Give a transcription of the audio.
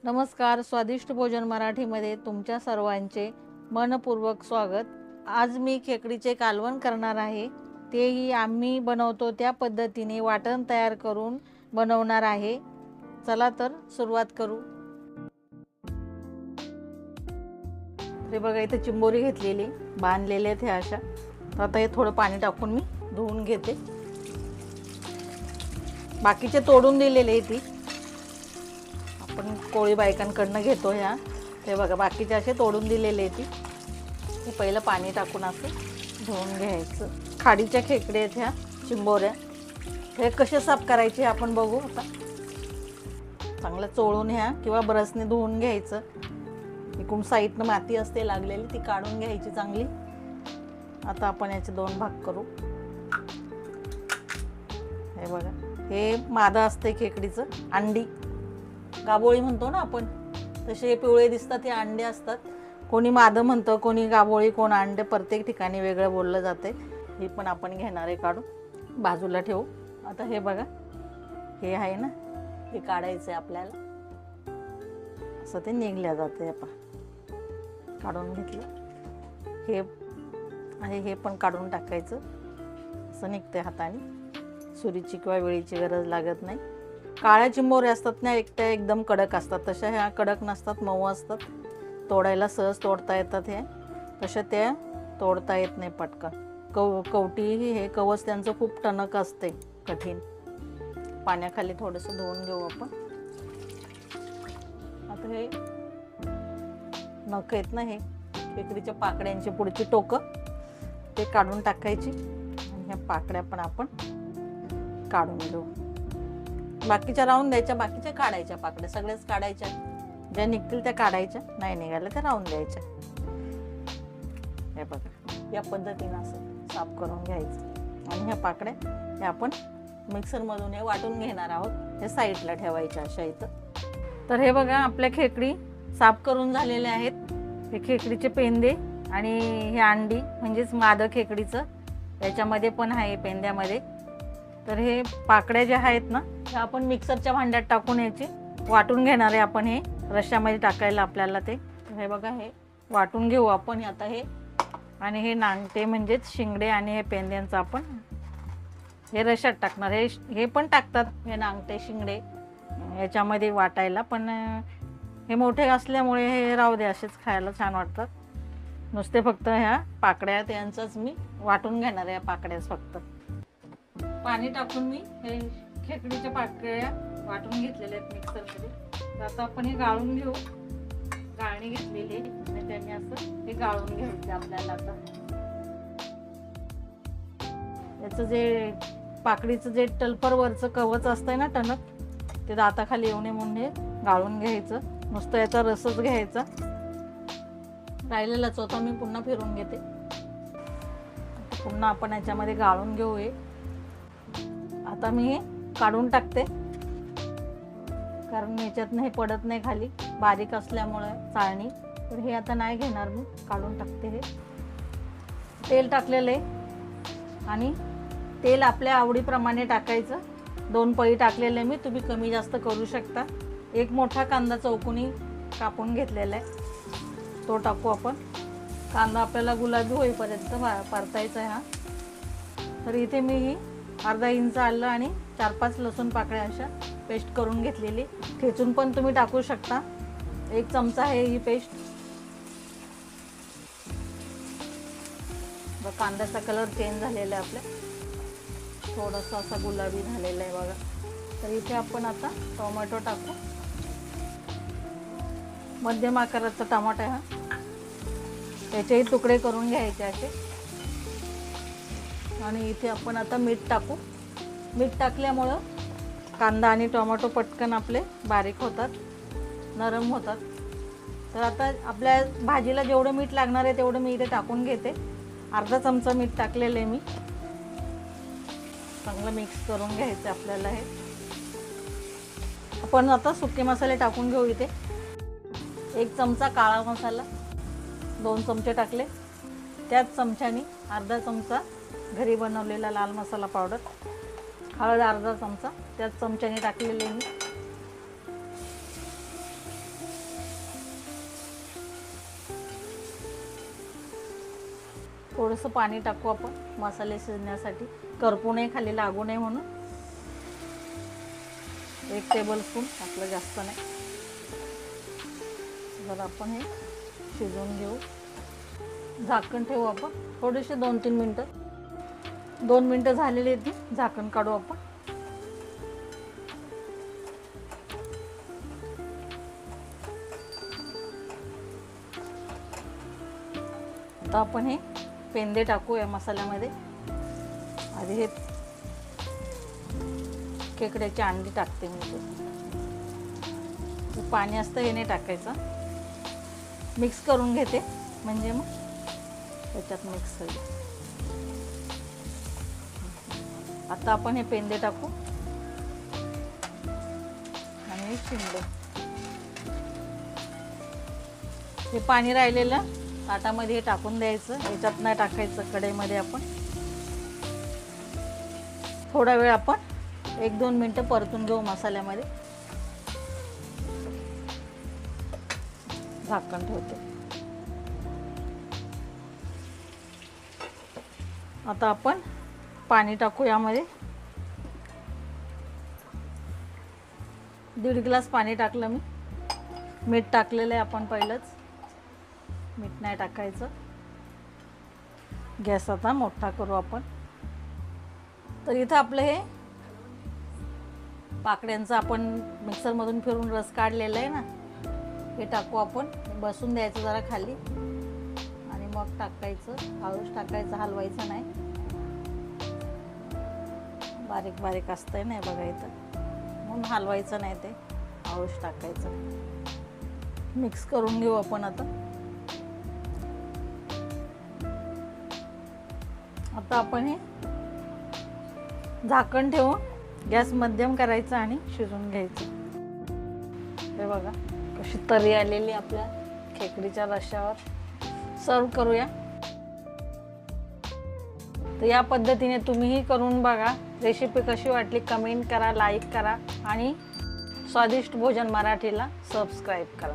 नमस्कार, स्वादिष्ट भोजन मराठीमध्ये तुमच्या सर्वांचे मनपूर्वक स्वागत। आज मी खेकडीचे कालवण करणार आहे। तेही आम्ही बनवतो त्या पद्धतीने वाटण तयार करून बनवणार आहे। चला तर सुरुवात करू। हे बघा, इथे चिंबोरी घेतलेली बांधलेले आहेत ह्या अशा। आता हे थोडं पाणी टाकून मी धुवून घेते। बाकीचे तोडून दिलेले ती आपण कोळी बायकांकडनं घेतो ह्या। हे बघा, बाकीचे असे तोडून दिलेले ती। हे पहिलं पाणी टाकून असं धुवून घ्यायचं। खाडीच्या खेकडे आहेत ह्या चिंबोऱ्या। हे कसे साफ करायचे आपण बघू आता। चांगलं चोळून ह्या किंवा ब्रशने धुवून घ्यायचं। इकडून साईडनं माती असते लागलेली ती काढून घ्यायची चांगली। आता आपण याचे दोन भाग करू। हे बघा, हे मादा असते खेकडीचं, अंडी गाबोळी म्हणतो ना आपण, तसे हे पिवळे दिसतात हे अंडे असतात। कोणी माद म्हणतं, कोणी गाबोळी, कोण अंडे, प्रत्येक ठिकाणी वेगळं बोललं जाते। हे पण आपण घेणार आहे काढून, बाजूला ठेवू। आता हे बघा, हे आहे ना, हे काढायचं आहे आपल्याला। असं ते निघल्या जाते। आपण काढून घेतलं हे आहे, हे पण काढून टाकायचं। असं निघते हाताने, सुरीची किंवा वेळीची गरज लागत नाही। काळ्या चिंबोऱ्या असतात ना, त्या एकदम कडक असतात, तशा ह्या कडक नसतात, मऊ असतात, तोडायला सहज तोडता येतात। हे तशा त्या तोडता येत नाही पटकन। कवटी हे कवच त्यांचं खूप टणक असते, कठीण। पाण्याखाली थोडंसं धुवून घेऊ आपण। आता हे नख आहेत ना, हे खेकडीच्या पाकड्यांची पुढची टोकं ते काढून टाकायची। आणि ह्या पाकड्या पण आपण काढून घेऊ। बाकीच्या राहून द्यायच्या, बाकीच्या काढायच्या पाकड्या सगळ्याच काढायच्या। ज्या निघतील त्या काढायच्या, नाही निघाल्या त्या राहून द्यायच्या। हे बघा, या पद्धतीने असं साफ करून घ्यायचं। आणि ह्या पाकड्या हे आपण मिक्सरमधून हे वाटून घेणार आहोत। हे साईडला ठेवायच्या अशा इथं। तर हे बघा, आपल्या खेकडी साफ करून झालेल्या आहेत। हे खेकडीचे पेंदे आणि हे अंडी म्हणजेच माद खेकडीचं याच्यामध्ये पण आहे पेंद्यामध्ये। तर हे पाकड्या ज्या आहेत ना, त्या आपण मिक्सरच्या भांड्यात टाकून याची वाटून घेणार आहे आपण। हे रश्श्यामध्ये टाकायला आपल्याला ते। हे बघा, हे वाटून घेऊ आपण आता हे। आणि हे नांगटे म्हणजेच शिंगडे आणि हे पेंद्यांचं आपण हे रश्श्यात टाकणार। हे पण टाकतात, हे नांगटे शिंगडे याच्यामध्ये वाटायला, पण हे मोठे असल्यामुळे हे राहू दे, असेच खायला छान वाटतात। नुसते फक्त ह्या पाकड्या त्यांचंच मी वाटून घेणार आहे, पाकड्याच फक्त। पाणी टाकून मी हे खेकडीच्या पाकळ्या वाटून घेतलेल्या आहेत मिक्सरमध्ये। आता आपण हे गाळून घेऊ। गाळणी घेतलेली आणि त्यांनी असं हे गाळून घ्यायचं आपल्याला। आता याचं जे पाकडीचं जे टलपरवरचं कवच असतंय ना, टणक, ते दाताखाली येऊ नये म्हणून हे गाळून घ्यायचं। नुसतं याचा रसच घ्यायचा। राहिलेला चौथा मी पुन्हा फिरून घेते। पुन्हा आपण याच्यामध्ये गाळून घेऊ। हे आता मी हे काढून टाकते, कारण याच्यातनं हे पडत नाही खाली, बारीक असल्यामुळे चाळणी। तर हे आता नाही घेणार मी, काढून टाकते। हे तेल टाकलेलं आहे आणि तेल आपल्या आवडीप्रमाणे टाकायचं। 2 पळी टाकलेले मी, तुम्ही कमी जास्त करू शकता। एक मोठा कांदा चौकोनी कापून घेतलेला आहे, तो टाकू आपण। कांदा आपल्याला गुलाबी होईपर्यंत परतायचा आहे हा। तर इथे मी ही अर्धा इंच आलं आणि 4-5 लसूण पाकळ्या अशा पेस्ट करून घेतलेली, ठेचून पण तुम्ही टाकू शकता। 1 चमचा आहे ही पेस्ट। कांद्याचा कलर चेंज झालेला आहे आपल्या, थोडासा असा गुलाबी झालेला आहे बघा। तर इथे आपण आता टोमॅटो टाकू। मध्यम आकाराचा टमाटा आहे हा, त्याचेही तुकडे करून घ्यायचे असे। आणि इथे आपण आता मीठ टाकू। मीठ टाकल्यामुळं कांदा आणि टोमॅटो पटकन आपले बारीक होतात, नरम होतात। तर आता आपल्या भाजीला जेवढं मीठ लागणार आहे तेवढं मी इथे टाकून घेते। अर्धा चमचा मीठ टाकलेलं आहे मी। चांगलं मिक्स करून घ्यायचं आपल्याला हे। आपण आता सुके मसाले टाकून घेऊ। इथे 1 चमचा काळा मसाला, 2 चमचे टाकले। त्याच चमच्याने अर्धा चमचा घरी बनवलेला लाल मसाला पावडर, हळद अर्धा चमचा त्याच चमच्याने टाकलेले मी। थोडंसं पाणी टाकू आपण मसाले शिजण्यासाठी, करपू नये, खाली लागू नये म्हणून. 1 टेबलस्पून, आपलं जास्त नाही. जर आपण हे शिजवून घेऊ, झाकण ठेवू आपण थोडेसे 2-3 मिनटं. 2 मिनटं झालेली आहेत, झाकण काढू आपण. आता आपण हे पेंदे टाकू या मसाल्यामध्ये. आधी हे खेकड्याची अंडी टाकते मी. ते पाणी असतं हे नाही टाकायचं, मिक्स करून घेते म्हणजे मग त्याच्यात मिक्स होईल. आता आपण हे पेंदे टाकू आणि हे शिंदे. हे पाणी राहिलेलं ताटामध्ये हे टाकून द्यायचं, याच्यात नाही टाकायचं, कढईमध्ये. आपण थोडा वेळ आपण 1-2 मिनटं परतून घेऊ मसाल्यामध्ये. झाकण ठेवते. आता आपण पाणी टाकू यामध्ये. 1.5 ग्लास पाणी टाकलं मी. मीठ टाकलेलं आहे आपण पहिलंच, मीठ नाही टाकायचं. गॅस आता मोठा करू आपण. तर इथं आपलं हे पाकड्यांचा आपण मिक्सरमधून फिरून रस काढलेला आहे ना, हे टाकू आपण. बसून द्यायचं जरा खाली आणि मग टाकायचं. हळूच टाकायचं, हलवायचं नाही. बारीक बारीक असतंय नाही बघा इथं, म्हणून हलवायचं नाही, ते हळूच टाकायचं. मिक्स करून घेऊ आपण आता. आता आपण हे झाकण ठेवून गॅस मध्यम करायचा आणि शिजवून घ्यायचं. हे बघा कशी तरी आलेली आपल्या खेकडीच्या रश्श्यावर. सर्व करूया. तर या पद्धतीने तुम्हीही करून बघा. रेसिपी कशी वाटली कमेंट करा, लाईक करा आणि स्वादिष्ट भोजन मराठीला सबस्क्राईब करा.